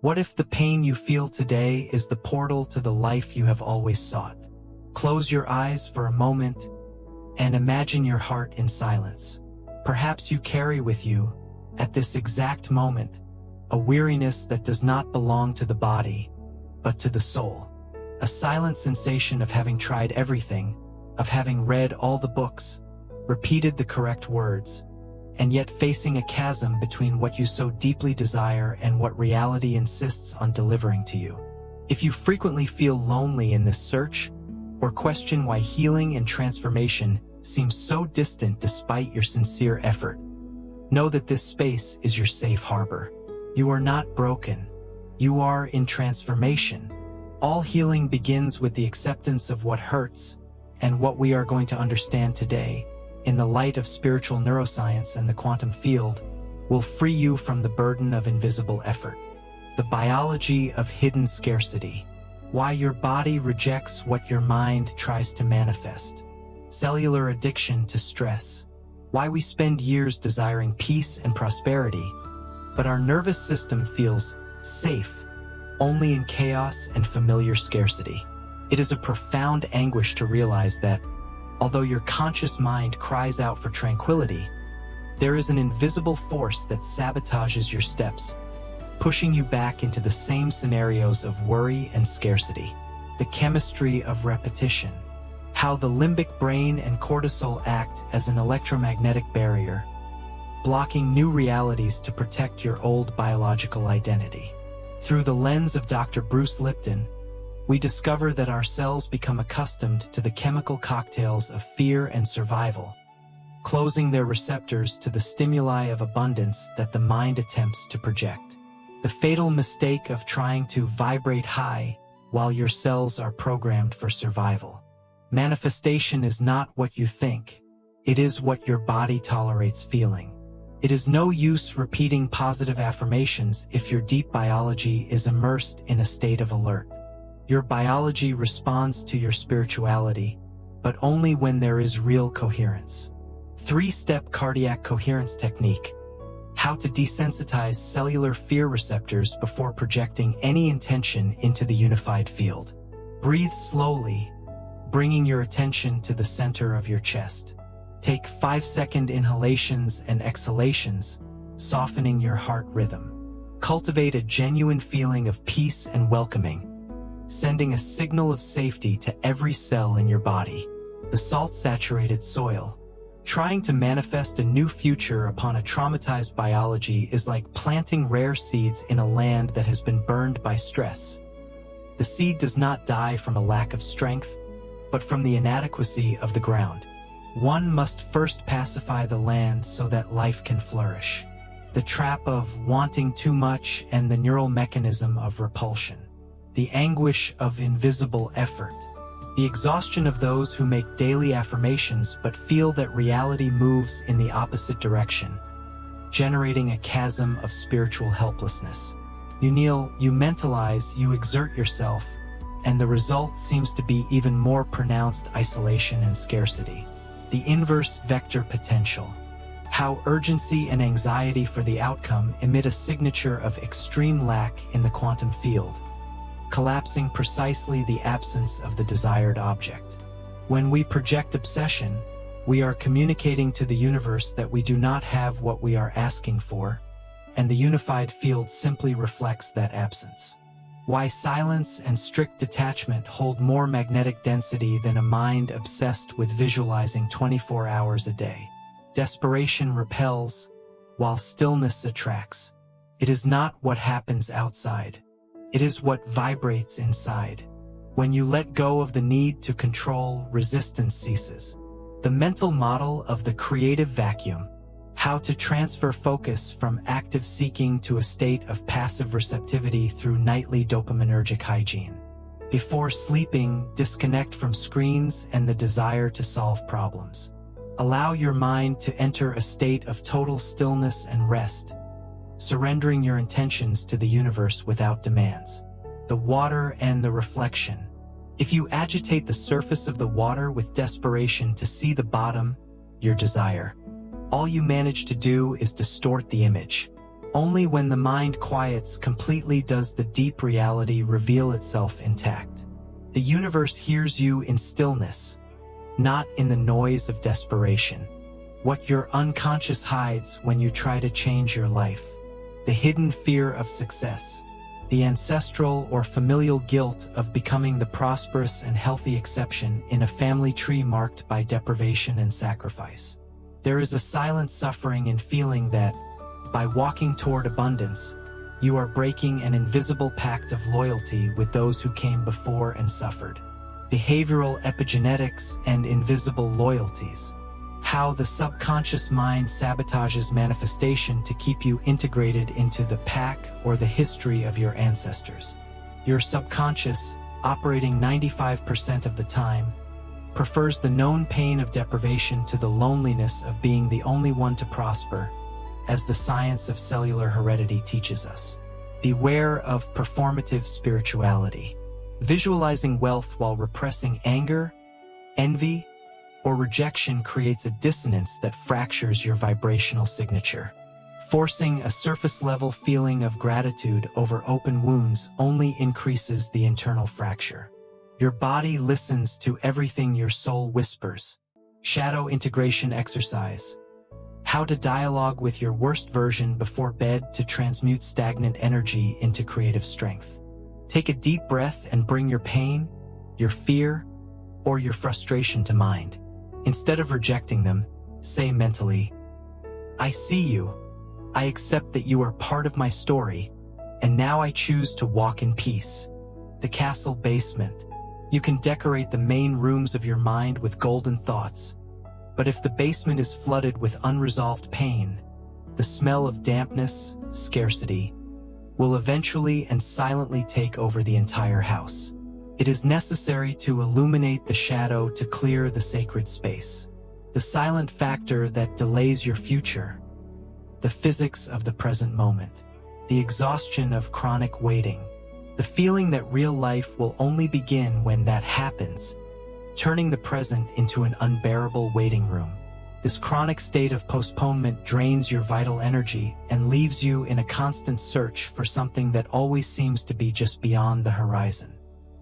What if the pain you feel today is the portal to the life you have always sought? Close your eyes for a moment and imagine your heart in silence. Perhaps you carry with you, at this exact moment, a weariness that does not belong to the body, but to the soul. A silent sensation of having tried everything, of having read all the books, repeated the correct words, and yet facing a chasm between what you so deeply desire and what reality insists on delivering to you. If you frequently feel lonely in this search, or question why healing and transformation seems so distant despite your sincere effort, know that this space is your safe harbor. You are not broken. You are in transformation. All healing begins with the acceptance of what hurts, and what we are going to understand today, in the light of spiritual neuroscience and the quantum field, will free you from the burden of invisible effort. The biology of hidden scarcity. Why your body rejects what your mind tries to manifest. Cellular addiction to stress. Why we spend years desiring peace and prosperity, but our nervous system feels safe only in chaos and familiar scarcity. It is a profound anguish to realize that, although your conscious mind cries out for tranquility, there is an invisible force that sabotages your steps, pushing you back into the same scenarios of worry and scarcity. The chemistry of repetition. How the limbic brain and cortisol act as an electromagnetic barrier, blocking new realities to protect your old biological identity. Through the lens of Dr. Bruce Lipton, we discover that our cells become accustomed to the chemical cocktails of fear and survival, closing their receptors to the stimuli of abundance that the mind attempts to project. The fatal mistake of trying to vibrate high while your cells are programmed for survival. Manifestation is not what you think. It is what your body tolerates feeling. It is no use repeating positive affirmations if your deep biology is immersed in a state of alert. Your biology responds to your spirituality, but only when there is real coherence. 3-step cardiac coherence technique. How to desensitize cellular fear receptors before projecting any intention into the unified field. Breathe slowly, bringing your attention to the center of your chest. Take 5-second inhalations and exhalations, softening your heart rhythm. Cultivate a genuine feeling of peace and welcoming, sending a signal of safety to every cell in your body. The salt-saturated soil. Trying to manifest a new future upon a traumatized biology is like planting rare seeds in a land that has been burned by stress. The seed does not die from a lack of strength, but from the inadequacy of the ground. One must first pacify the land so that life can flourish. The trap of wanting too much and the neural mechanism of repulsion. The anguish of invisible effort. The exhaustion of those who make daily affirmations but feel that reality moves in the opposite direction, generating a chasm of spiritual helplessness. You kneel, you mentalize, you exert yourself, and the result seems to be even more pronounced isolation and scarcity. The inverse vector potential. How urgency and anxiety for the outcome emit a signature of extreme lack in the quantum field, collapsing precisely the absence of the desired object. When we project obsession, we are communicating to the universe that we do not have what we are asking for, and the unified field simply reflects that absence. Why silence and strict detachment hold more magnetic density than a mind obsessed with visualizing 24 hours a day. Desperation repels, while stillness attracts. It is not what happens outside. It is what vibrates inside. When you let go of the need to control, resistance ceases. The mental model of the creative vacuum. How to transfer focus from active seeking to a state of passive receptivity through nightly dopaminergic hygiene. Before sleeping, disconnect from screens and the desire to solve problems. Allow your mind to enter a state of total stillness and rest, surrendering your intentions to the universe without demands. The water and the reflection. If you agitate the surface of the water with desperation to see the bottom, your desire, all you manage to do is distort the image. Only when the mind quiets completely does the deep reality reveal itself intact. The universe hears you in stillness, not in the noise of desperation. What your unconscious hides when you try to change your life. The hidden fear of success. The ancestral or familial guilt of becoming the prosperous and healthy exception in a family tree marked by deprivation and sacrifice. There is a silent suffering in feeling that, by walking toward abundance, you are breaking an invisible pact of loyalty with those who came before and suffered. Behavioral epigenetics and invisible loyalties. How the subconscious mind sabotages manifestation to keep you integrated into the pack or the history of your ancestors. Your subconscious, operating 95% of the time, prefers the known pain of deprivation to the loneliness of being the only one to prosper, as the science of cellular heredity teaches us. Beware of performative spirituality. Visualizing wealth while repressing anger, envy, or rejection creates a dissonance that fractures your vibrational signature. Forcing a surface-level feeling of gratitude over open wounds only increases the internal fracture. Your body listens to everything your soul whispers. Shadow integration exercise. How to dialogue with your worst version before bed to transmute stagnant energy into creative strength. Take a deep breath and bring your pain, your fear, or your frustration to mind. Instead of rejecting them, say mentally, I see you. I accept that you are part of my story, and now I choose to walk in peace. The castle basement. You can decorate the main rooms of your mind with golden thoughts, but if the basement is flooded with unresolved pain, the smell of dampness, scarcity, will eventually and silently take over the entire house. It is necessary to illuminate the shadow to clear the sacred space. The silent factor that delays your future. The physics of the present moment. The exhaustion of chronic waiting. The feeling that real life will only begin when that happens, turning the present into an unbearable waiting room. This chronic state of postponement drains your vital energy and leaves you in a constant search for something that always seems to be just beyond the horizon.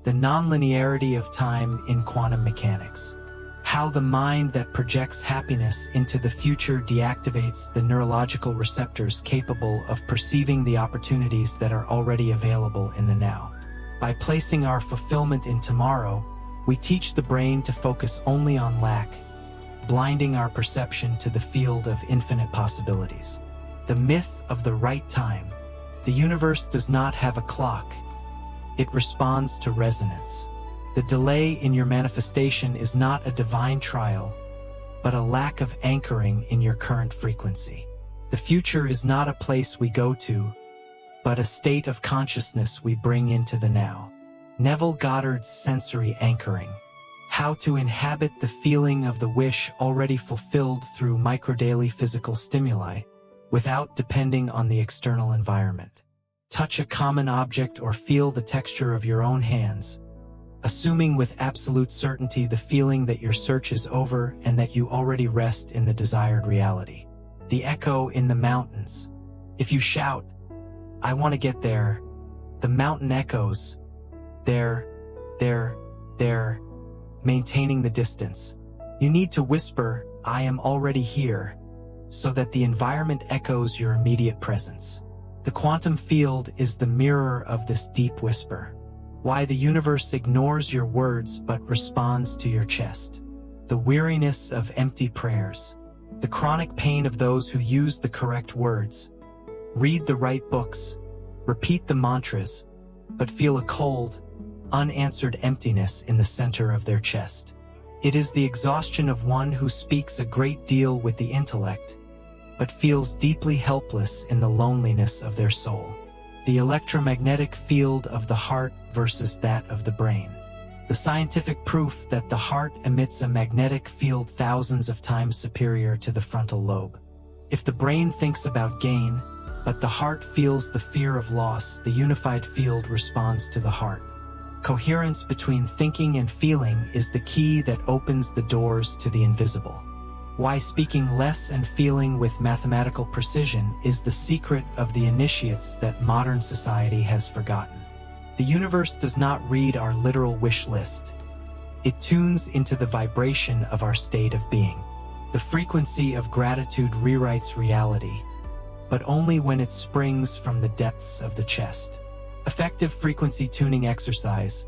The nonlinearity of time in quantum mechanics. How the mind that projects happiness into the future deactivates the neurological receptors capable of perceiving the opportunities that are already available in the now. By placing our fulfillment in tomorrow, we teach the brain to focus only on lack, blinding our perception to the field of infinite possibilities. The myth of the right time. The universe does not have a clock. It responds to resonance. The delay in your manifestation is not a divine trial, but a lack of anchoring in your current frequency. The future is not a place we go to, but a state of consciousness we bring into the now. Neville Goddard's sensory anchoring. How to inhabit the feeling of the wish already fulfilled through microdaily physical stimuli, without depending on the external environment. Touch a common object or feel the texture of your own hands, assuming with absolute certainty the feeling that your search is over and that you already rest in the desired reality. The echo in the mountains. If you shout, I want to get there, the mountain echoes, there, maintaining the distance. You need to whisper, I am already here, so that the environment echoes your immediate presence. The quantum field is the mirror of this deep whisper. Why the universe ignores your words but responds to your chest. The weariness of empty prayers. The chronic pain of those who use the correct words, read the right books, repeat the mantras, but feel a cold, unanswered emptiness in the center of their chest. It is the exhaustion of one who speaks a great deal with the intellect, but feels deeply helpless in the loneliness of their soul. The electromagnetic field of the heart versus that of the brain. The scientific proof that the heart emits a magnetic field thousands of times superior to the frontal lobe. If the brain thinks about gain, but the heart feels the fear of loss, the unified field responds to the heart. Coherence between thinking and feeling is the key that opens the doors to the invisible. Why speaking less and feeling with mathematical precision is the secret of the initiates that modern society has forgotten. The universe does not read our literal wish list. It tunes into the vibration of our state of being. The frequency of gratitude rewrites reality, but only when it springs from the depths of the chest. Effective frequency tuning exercise.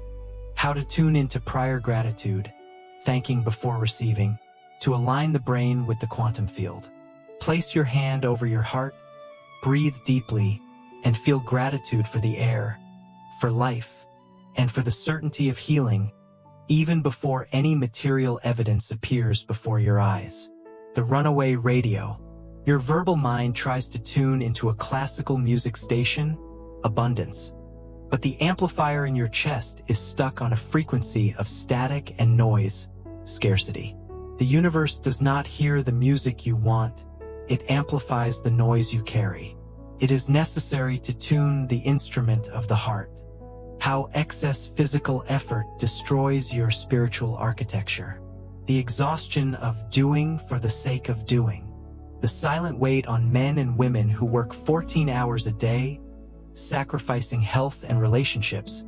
How to tune into prior gratitude, thanking before receiving, to align the brain with the quantum field. Place your hand over your heart, breathe deeply, and feel gratitude for the air, for life, and for the certainty of healing, even before any material evidence appears before your eyes. The runaway radio. Your verbal mind tries to tune into a classical music station, abundance. But the amplifier in your chest is stuck on a frequency of static and noise, scarcity. The universe does not hear the music you want, it amplifies the noise you carry. It is necessary to tune the instrument of the heart. How excess physical effort destroys your spiritual architecture. The exhaustion of doing for the sake of doing. The silent weight on men and women who work 14 hours a day, sacrificing health and relationships,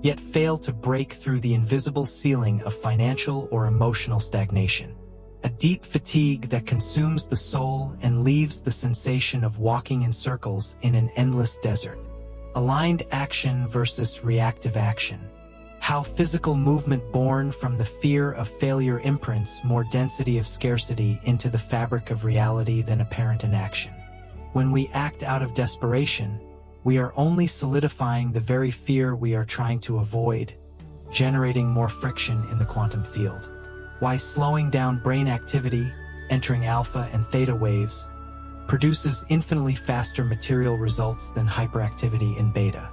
yet fail to break through the invisible ceiling of financial or emotional stagnation. A deep fatigue that consumes the soul and leaves the sensation of walking in circles in an endless desert. Aligned action versus reactive action. How physical movement born from the fear of failure imprints more density of scarcity into the fabric of reality than apparent inaction. When we act out of desperation, we are only solidifying the very fear we are trying to avoid, generating more friction in the quantum field. Why slowing down brain activity, entering alpha and theta waves, produces infinitely faster material results than hyperactivity in beta.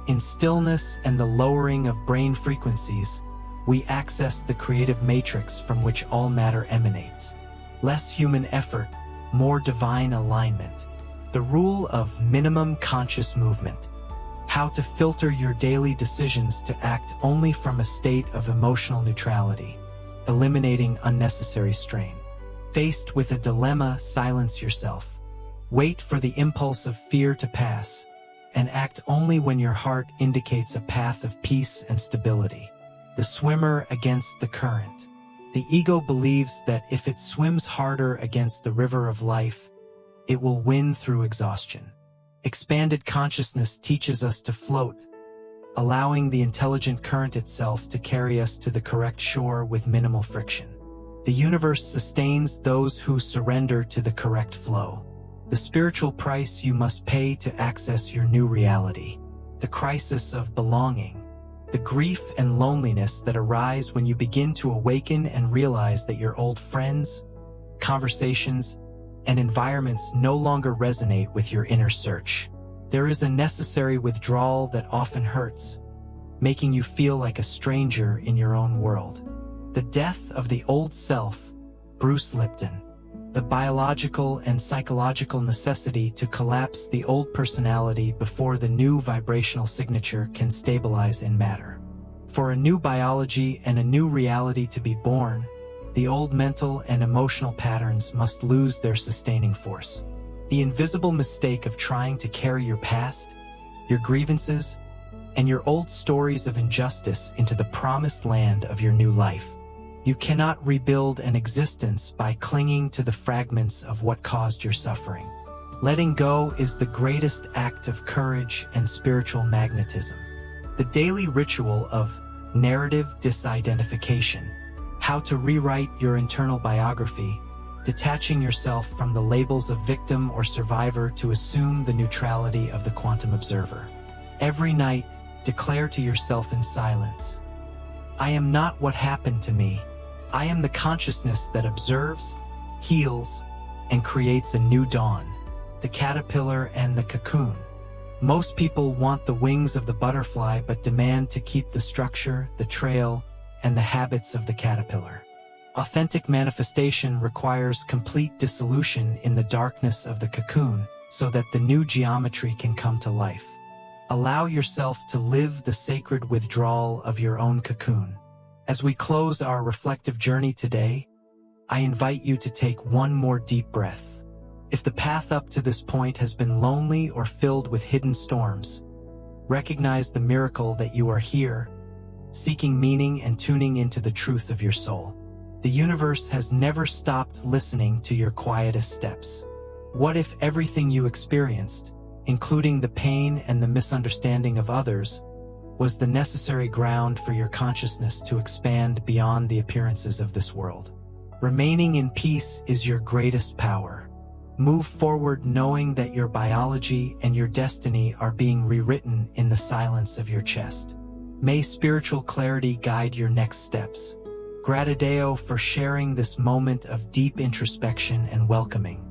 In stillness and the lowering of brain frequencies, we access the creative matrix from which all matter emanates. Less human effort, more divine alignment. The rule of minimum conscious movement. How to filter your daily decisions to act only from a state of emotional neutrality, eliminating unnecessary strain. Faced with a dilemma, silence yourself. Wait for the impulse of fear to pass, and act only when your heart indicates a path of peace and stability. The swimmer against the current. The ego believes that if it swims harder against the river of life, it will win through exhaustion. Expanded consciousness teaches us to float, allowing the intelligent current itself to carry us to the correct shore with minimal friction. The universe sustains those who surrender to the correct flow. The spiritual price you must pay to access your new reality. The crisis of belonging. The grief and loneliness that arise when you begin to awaken and realize that your old friends, conversations, and environments no longer resonate with your inner search. There is a necessary withdrawal that often hurts, making you feel like a stranger in your own world. The death of the old self, Bruce Lipton. The biological and psychological necessity to collapse the old personality before the new vibrational signature can stabilize in matter. For a new biology and a new reality to be born, the old mental and emotional patterns must lose their sustaining force. The invisible mistake of trying to carry your past, your grievances, and your old stories of injustice into the promised land of your new life. You cannot rebuild an existence by clinging to the fragments of what caused your suffering. Letting go is the greatest act of courage and spiritual magnetism. The daily ritual of narrative disidentification. How to rewrite your internal biography, detaching yourself from the labels of victim or survivor to assume the neutrality of the quantum observer. Every night, declare to yourself in silence, I am not what happened to me. I am the consciousness that observes, heals, and creates a new dawn. The caterpillar and the cocoon. Most people want the wings of the butterfly but demand to keep the structure, the trail, and the habits of the caterpillar. Authentic manifestation requires complete dissolution in the darkness of the cocoon so that the new geometry can come to life. Allow yourself to live the sacred withdrawal of your own cocoon. As we close our reflective journey today, I invite you to take one more deep breath. If the path up to this point has been lonely or filled with hidden storms, recognize the miracle that you are here, seeking meaning and tuning into the truth of your soul. The universe has never stopped listening to your quietest steps. What if everything you experienced, including the pain and the misunderstanding of others, was the necessary ground for your consciousness to expand beyond the appearances of this world? Remaining in peace is your greatest power. Move forward knowing that your biology and your destiny are being rewritten in the silence of your chest. May spiritual clarity guide your next steps. Gratideo for sharing this moment of deep introspection and welcoming.